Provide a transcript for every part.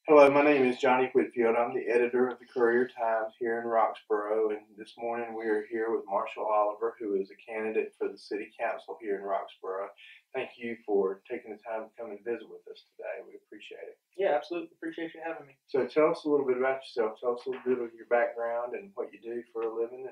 Hello, my name is Johnny Whitfield. I'm the editor of the Courier-Times here in Roxboro, and this morning we are here with Marshall Oliver, who is a candidate for the City Council here in Roxboro. Thank you for taking the time to come and visit with us today. We appreciate it. Yeah, absolutely. Appreciate you having me. So tell us a little bit about yourself. Tell us a little bit of your background and what you do for a living.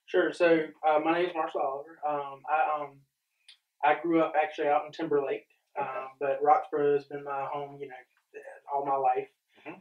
Sure. So my name is Marshall Oliver. I grew up actually out in Timberlake, Okay. but Roxboro has been my home, all my life. Mhm.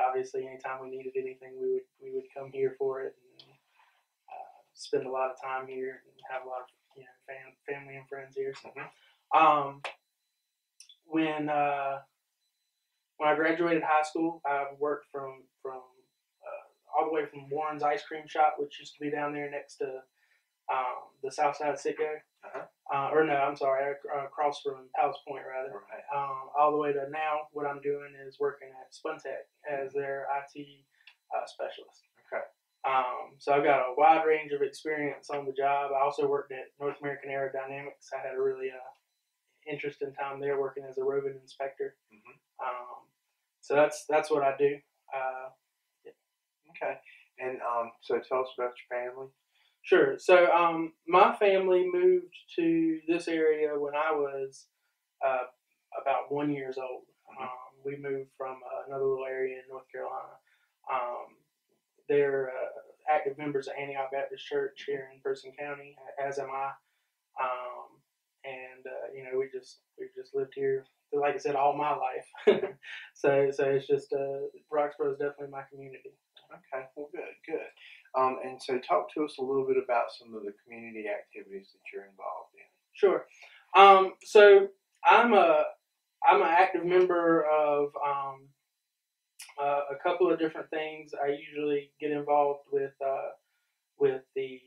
Obviously, anytime we needed anything, we would come here for it and spend a lot of time here and have a lot of family and friends here. So, when I graduated high school, I worked from all the way from Warren's Ice Cream Shop, which used to be down there next to the South Side Sitco. Across from Palace Point, rather. Right. All the way to now, what I'm doing is working at Spuntech as their IT specialist. Okay. So I've got a wide range of experience on the job. I also worked at North American Aerodynamics. I had a really interesting time there working as a roving inspector. So that's what I do. Okay. And so tell us about your family. Sure. So my family moved to this area when I was about 1 year old. We moved from another little area in North Carolina. They're active members of Antioch Baptist Church here in Person County, as am I. We've just lived here, like I said, all my life. so it's just Roxboro is definitely my community. Okay, well, good. And so talk to us a little bit about some of the community activities that you're involved in. Sure. So I'm an active member of a couple of different things. I usually get involved with the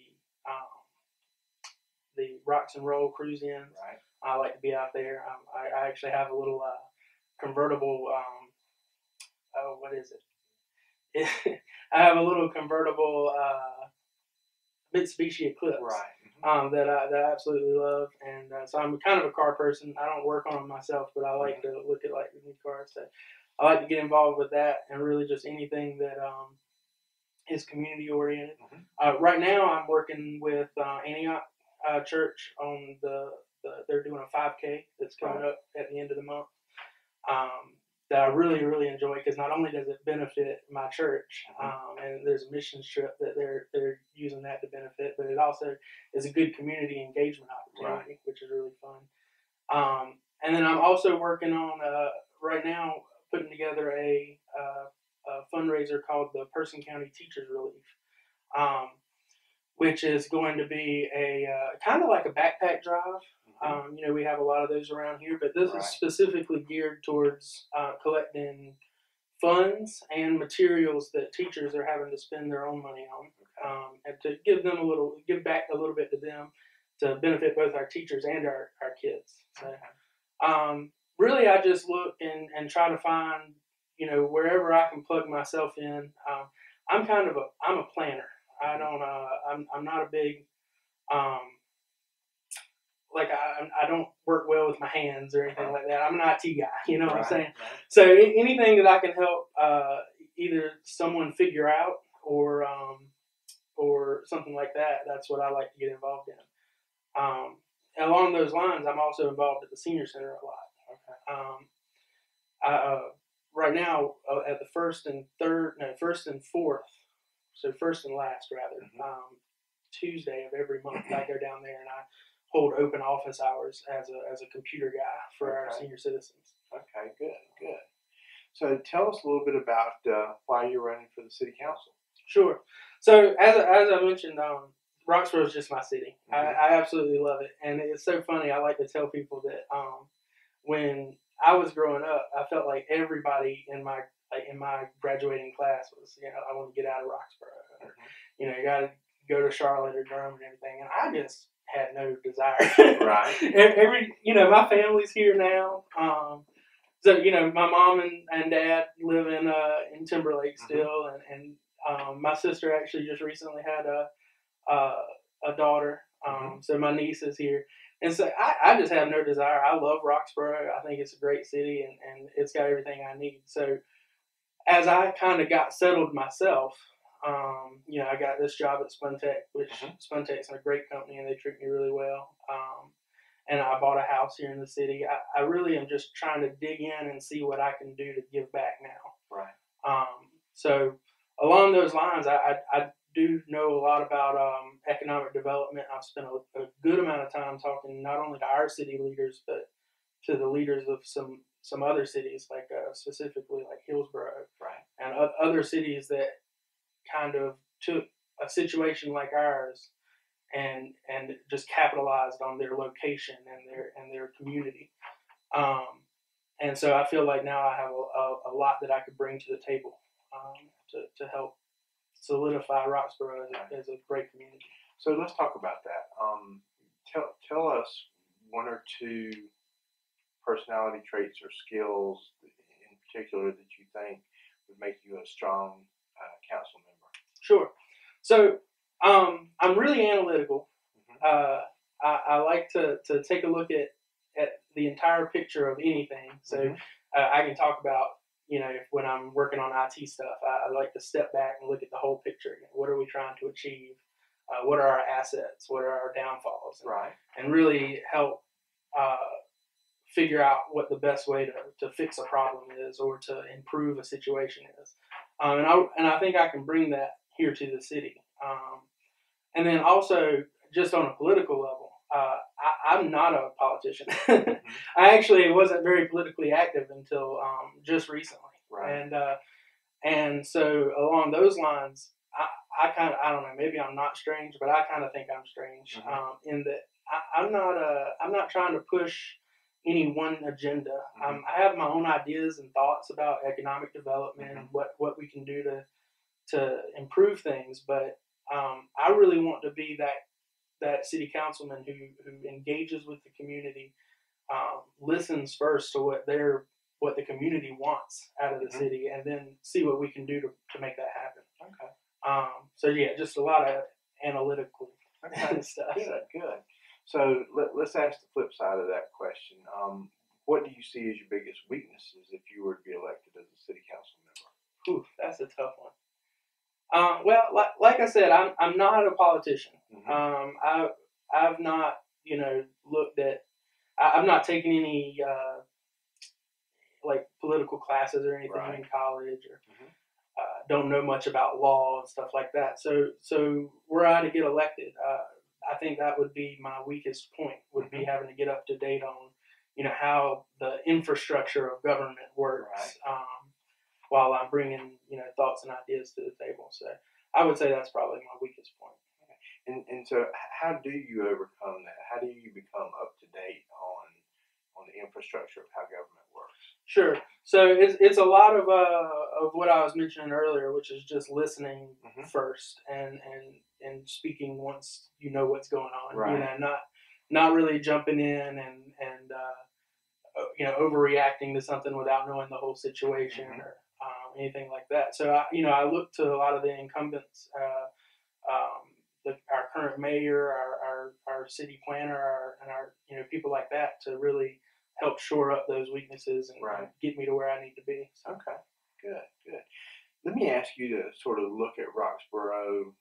Rocks and Roll cruise-ins. Right. I like to be out there. I actually have a little convertible. What is it? I have a little convertible Mitsubishi Eclipse. Right. That I absolutely love, and so I'm kind of a car person. I don't work on them myself, but I like to look at like new cars. So I like to get involved with that, and really just anything that is community oriented. Right now, I'm working with Antioch Church on they're doing a 5K that's coming up at the end of the month. That I really, really enjoy, because not only does it benefit my church, and there's a missions trip that they're using that to benefit, but it also is a good community engagement opportunity, which is really fun. And then I'm also working on right now putting together a fundraiser called the Person County Teachers Relief, which is going to be a kind of like a backpack drive. We have a lot of those around here, but this is specifically geared towards collecting funds and materials that teachers are having to spend their own money on, and to give back a little bit to them, to benefit both our teachers and our kids. So, really, I just look and try to find, wherever I can plug myself in. I'm a planner. I'm not a big, I don't work well with my hands or anything like that. I'm an IT guy, you know what I'm saying? Right. So anything that I can help either someone figure out or something like that, that's what I like to get involved in. Along those lines, I'm also involved at the Senior Center a lot. Okay. Right now, at the first and fourth, so first and last rather, Tuesday of every month, I go down there and I hold open office hours as a computer guy for our senior citizens. Okay, good. So tell us a little bit about why you're running for the city council. Sure. So as I mentioned, Roxboro is just my city. I absolutely love it, and it's so funny. I like to tell people that when I was growing up, I felt like everybody in my graduating class was, I want to get out of Roxboro. Or, you got to go to Charlotte or Durham and everything, and I just had no desire. Right. My family's here now. So my mom and dad live in Timberlake still, and my sister actually just recently had a daughter. So my niece is here. And so I just have no desire. I love Roxboro. I think it's a great city, and it's got everything I need. So as I kind of got settled myself, I got this job at Spuntech, which Spuntech's a great company, and they treat me really well. And I bought a house here in the city. I really am just trying to dig in and see what I can do to give back now. Right. So along those lines, I do know a lot about economic development. I've spent a good amount of time talking not only to our city leaders, but to the leaders of some other cities, like specifically like Hillsborough, right, and other cities that kind of took a situation like ours and just capitalized on their location and their community. And so I feel like now I have a lot that I could bring to the table to help solidify Roxboro as a great community. So let's talk about that. Tell us one or two personality traits or skills in particular that you think would make you a strong council member. Sure. So I'm really analytical. I like to take a look at the entire picture of anything. So I can talk about, when I'm working on IT stuff, I like to step back and look at the whole picture. What are we trying to achieve? What are our assets? What are our downfalls? Right. And really help figure out what the best way to fix a problem is or to improve a situation is. And I think I can bring that here to the city. And then also, just on a political level, I'm not a politician. I actually wasn't very politically active until just recently. Right. And so along those lines, I don't know, maybe I'm not strange, but I kind of think I'm strange in that I'm not trying to push any one agenda. I have my own ideas and thoughts about economic development and what we can do to improve things, but I really want to be that city councilman who engages with the community, listens first to what the community wants out of the city, and then see what we can do to make that happen. Okay. So yeah, just a lot of analytical stuff. Good. So let's ask the flip side of that question. What do you see as your biggest weaknesses if you were to be elected as a city council member? Ooh, that's a tough one. Well, like I said, I'm not a politician. I've not, looked at. I've not taken any like political classes or anything in college, or don't know much about law and stuff like that. So were I to get elected, I think that would be my weakest point. Would be having to get up to date on, how the infrastructure of government works. Right. While I'm bringing, thoughts and ideas to the table. So I would say that's probably my weakest point. And so how do you overcome that? How do you become up to date on the infrastructure of how government works? Sure. So it's a lot of what I was mentioning earlier, which is just listening first and speaking once you know what's going on. Right. Not really jumping in and overreacting to something without knowing the whole situation or anything like that. So I look to a lot of the incumbents, our current mayor, our city planner, and our people like that to really help shore up those weaknesses and get me to where I need to be. So. Okay, good. Let me ask you to sort of look at Roxboro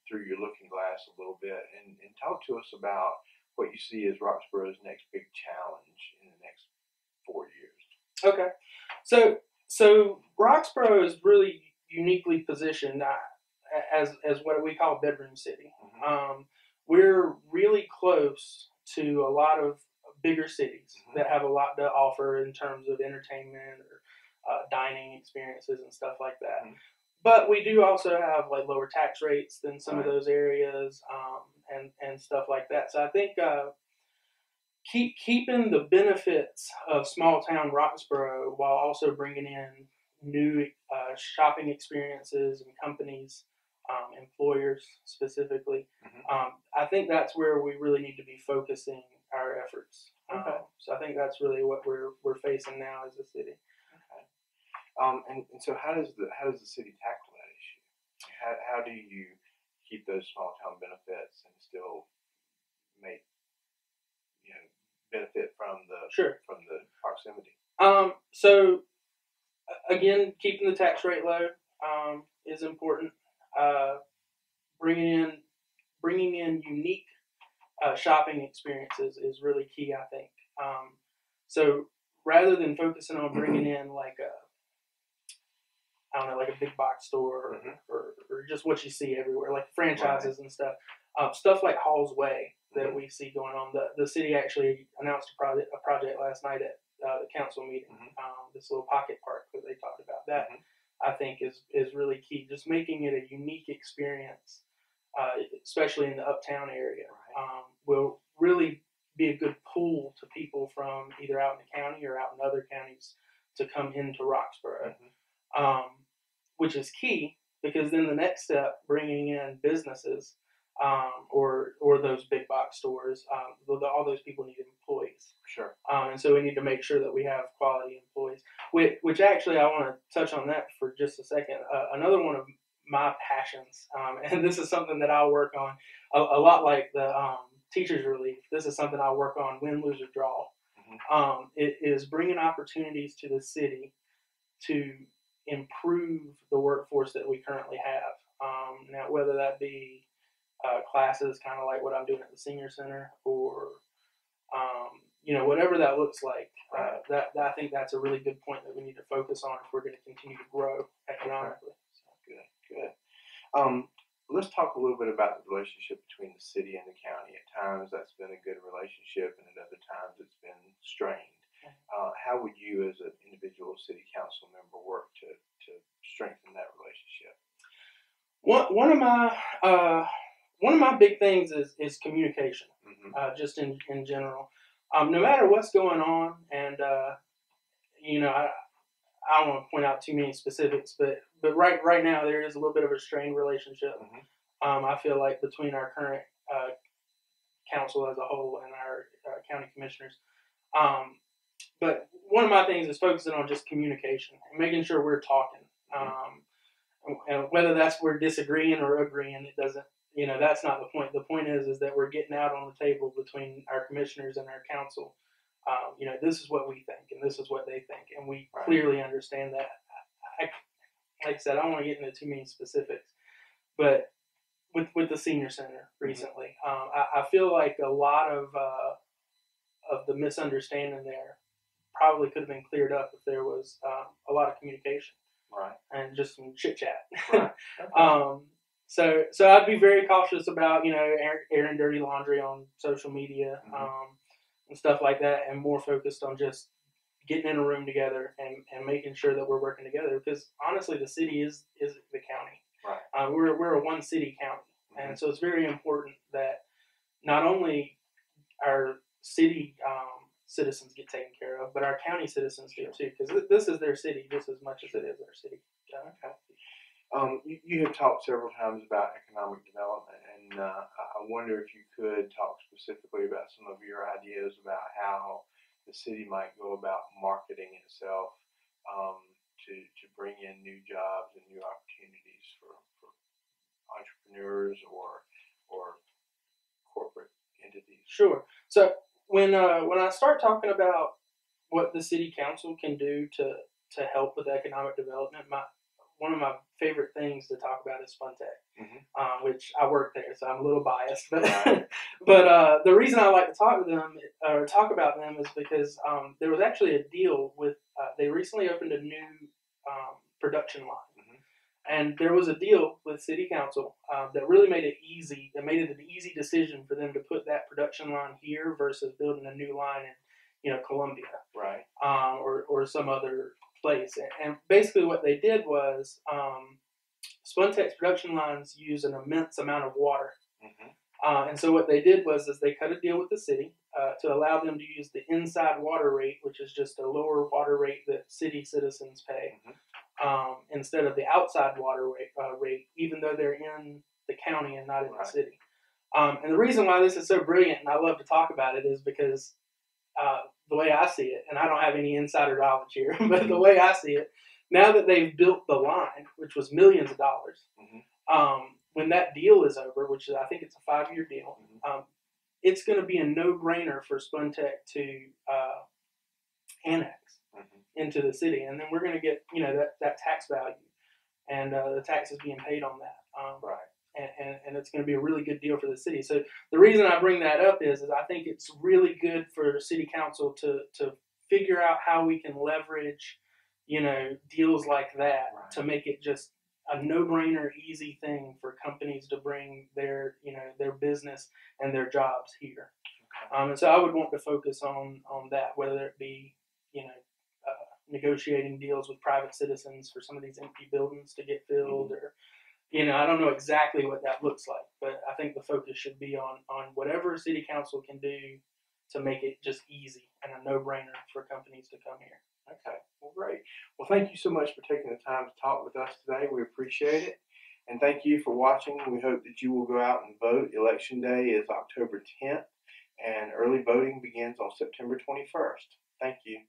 through your looking glass a little bit and talk to us about what you see as Roxboro's next big challenge in the next 4 years. Okay, so Roxboro is really uniquely positioned as what we call bedroom city. We're really close to a lot of bigger cities that have a lot to offer in terms of entertainment or dining experiences and stuff like that. But we do also have like lower tax rates than some of those areas and stuff like that. So I think keeping the benefits of small town Roxboro while also bringing in new shopping experiences and companies, employers specifically. I think that's where we really need to be focusing our efforts. So I think that's really what we're facing now as a city. And so how does the city tackle that issue? How do you keep those small town benefits and still make from the Sure. proximity? So again, keeping the tax rate low is important. Bringing in unique shopping experiences is really key, I think. So rather than focusing on bringing in like a big box store or just what you see everywhere, like franchises and stuff. Stuff like Hall's Way that we see going on. The city actually announced a project last night at the council meeting. This little pocket park that they talked about. That I think is really key. Just making it a unique experience, especially in the uptown area, will really be a good pull to people from either out in the county or out in other counties to come into Roxboro. Which is key because then the next step, bringing in businesses or those big box stores, all those people need employees. Sure. And so we need to make sure that we have quality employees. Which actually, I want to touch on that for just a second. Another one of my passions, and this is something that I work on a lot like the teachers relief. This is something I work on win, lose, or draw. It is bringing opportunities to the city to improve the workforce that we currently have. Now, whether that be classes, kind of like what I'm doing at the senior center, or whatever that looks like. That I think that's a really good point that we need to focus on if we're going to continue to grow economically. So. Good. Let's talk a little bit about the relationship between the city and the county. At times, that's been a good relationship, and at other times, it's been strained. How would you, as an individual city council member, work to strengthen that relationship? One of my big things is communication, just in general. No matter what's going on, and I don't want to point out too many specifics, but right now there is a little bit of a strained relationship. I feel like between our current council as a whole and our county commissioners. But one of my things is focusing on just communication and making sure we're talking. And whether we're disagreeing or agreeing, it doesn't. That's not the point. The point is that we're getting out on the table between our commissioners and our council. This is what we think, and this is what they think, and we clearly understand that. Like I said, I don't want to get into too many specifics, but with the senior center recently, I feel like a lot of the misunderstanding there probably could have been cleared up if there was a lot of communication, and just some chit chat. So I'd be very cautious about airing dirty laundry on social media and stuff like that, and more focused on just getting in a room together and making sure that we're working together. Because honestly, the city is the county. We're a one city county, and so it's very important that not only our city citizens get taken care of, but our county citizens do too, because this is their city just as much as it is our city. You have talked several times about economic development, and I wonder if you could talk specifically about some of your ideas about how the city might go about marketing itself to bring in new jobs and new opportunities for entrepreneurs or corporate entities. Sure. So when I start talking about what the city council can do to help with economic development, one of my favorite things to talk about is Spuntech, which I work there, so I'm a little biased. But but the reason I like to talk about them is because there was actually a deal with they recently opened a new production line, and there was a deal with City Council that really made it easy. That made it an easy decision for them to put that production line here versus building a new line in Columbia, or some other place. And basically what they did was Spuntech's production lines use an immense amount of water. And so what they did was they cut a deal with the city to allow them to use the inside water rate, which is just a lower water rate that city citizens pay, instead of the outside water rate, even though they're in the county and not in the city. And the reason why this is so brilliant, and I love to talk about it, is because the way I see it, and I don't have any insider knowledge here, but the way I see it, now that they've built the line, which was millions of dollars, when that deal is over, which I think it's a 5-year deal, it's going to be a no-brainer for Spuntech to annex into the city, and then we're going to get that tax value, and the taxes being paid on that. Right. And it's going to be a really good deal for the city. So the reason I bring that up is I think it's really good for city council to figure out how we can leverage, deals like that to make it just a no-brainer, easy thing for companies to bring their business and their jobs here. And so I would want to focus on that, whether it be, negotiating deals with private citizens for some of these empty buildings to get filled, or I don't know exactly what that looks like, but I think the focus should be on whatever city council can do to make it just easy and a no-brainer for companies to come here. Okay, well, great. Well, thank you so much for taking the time to talk with us today. We appreciate it. And thank you for watching. We hope that you will go out and vote. Election Day is October 10th, and early voting begins on September 21st. Thank you.